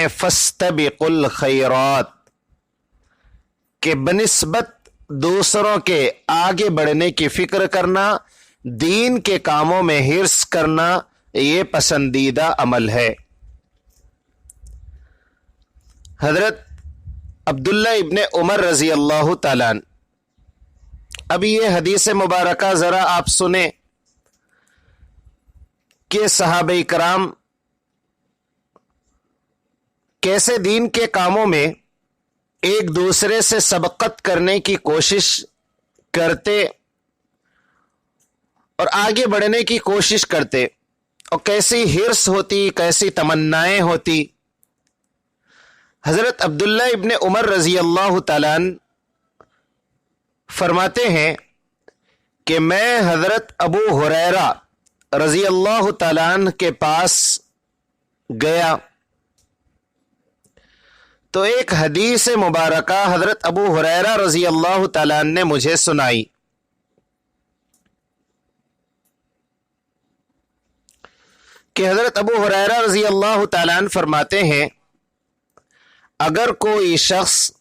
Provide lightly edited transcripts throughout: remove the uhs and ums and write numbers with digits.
ہیں فاستبقوا الخیرات کہ بنسبت دوسروں کے آگے بڑھنے کی فکر کرنا، دین کے کاموں میں حرص کرنا، یہ پسندیدہ عمل ہے۔ حضرت عبداللہ ابن عمر رضی اللہ تعالیٰ عنہ، ابھی یہ حدیث مبارکہ ذرا آپ سنیں کہ صحابہ کرام کیسے دین کے کاموں میں ایک دوسرے سے سبقت کرنے کی کوشش کرتے اور آگے بڑھنے کی کوشش کرتے، اور کیسی حرص ہوتی، کیسی تمنائیں ہوتی۔ حضرت عبداللہ ابن عمر رضی اللہ تعالیٰ عنہ فرماتے ہیں کہ میں حضرت ابو ہریرہ رضی اللہ تعالیٰ عنہ کے پاس گیا تو ایک حدیث مبارکہ حضرت ابو ہریرہ رضی اللہ تعالیٰ عنہ نے مجھے سنائی کہ حضرت ابو ہریرہ رضی اللہ تعالیٰ عنہ فرماتے ہیں، اگر کوئی شخص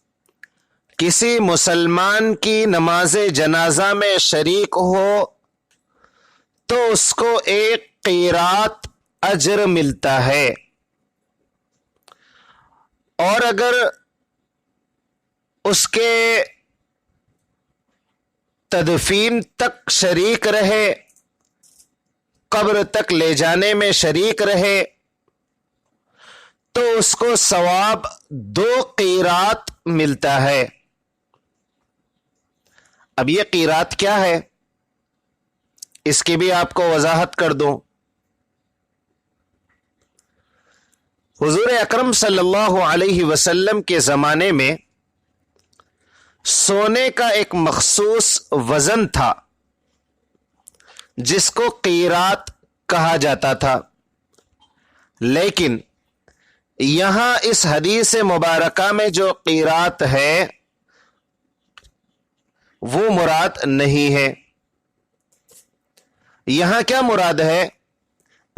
کسی مسلمان کی نماز جنازہ میں شریک ہو تو اس کو ایک قیرات اجر ملتا ہے، اور اگر اس کے تدفین تک شریک رہے، قبر تک لے جانے میں شریک رہے، تو اس کو ثواب 2 قیرات ملتا ہے۔ اب یہ قیرات کیا ہے، اس کی بھی آپ کو وضاحت کر دوں۔ حضور اکرم صلی اللہ علیہ وسلم کے زمانے میں سونے کا ایک مخصوص وزن تھا جس کو قیرات کہا جاتا تھا، لیکن یہاں اس حدیث مبارکہ میں جو قیرات ہے وہ مراد نہیں ہے۔ یہاں کیا مراد ہے؟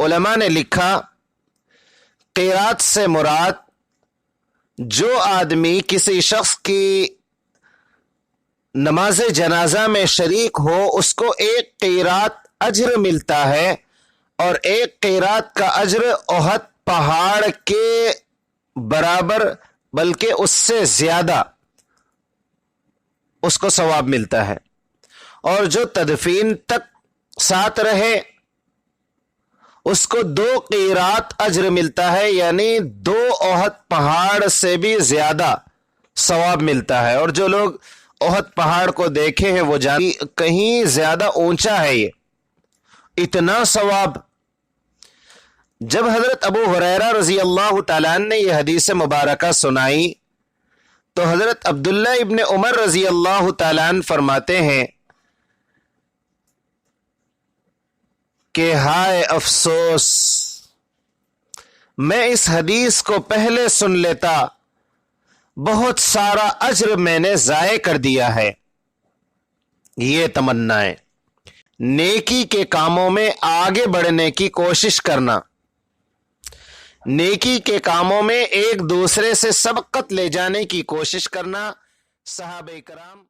علماء نے لکھا قیرات سے مراد جو آدمی کسی شخص کی نماز جنازہ میں شریک ہو اس کو 1 قیرات اجر ملتا ہے، اور 1 قیرات کا اجر احد پہاڑ کے برابر بلکہ اس سے زیادہ اس کو ثواب ملتا ہے، اور جو تدفین تک ساتھ رہے اس کو 2 قیرات اجر ملتا ہے، یعنی 2 احد پہاڑ سے بھی زیادہ ثواب ملتا ہے۔ اور جو لوگ احد پہاڑ کو دیکھے ہیں وہ جانتے ہیں کہیں زیادہ اونچا ہے، یہ اتنا ثواب۔ جب حضرت ابو ہریرہ رضی اللہ تعالیٰ عنہ نے یہ حدیث مبارکہ سنائی تو حضرت عبداللہ ابن عمر رضی اللہ تعالیٰ عنہ فرماتے ہیں کہ ہائے افسوس، میں اس حدیث کو پہلے سن لیتا، بہت سارا اجر میں نے ضائع کر دیا ہے۔ یہ تمنائیں، نیکی کے کاموں میں آگے بڑھنے کی کوشش کرنا، نیکی کے کاموں میں ایک دوسرے سے سبقت لے جانے کی کوشش کرنا، صحابہ کرام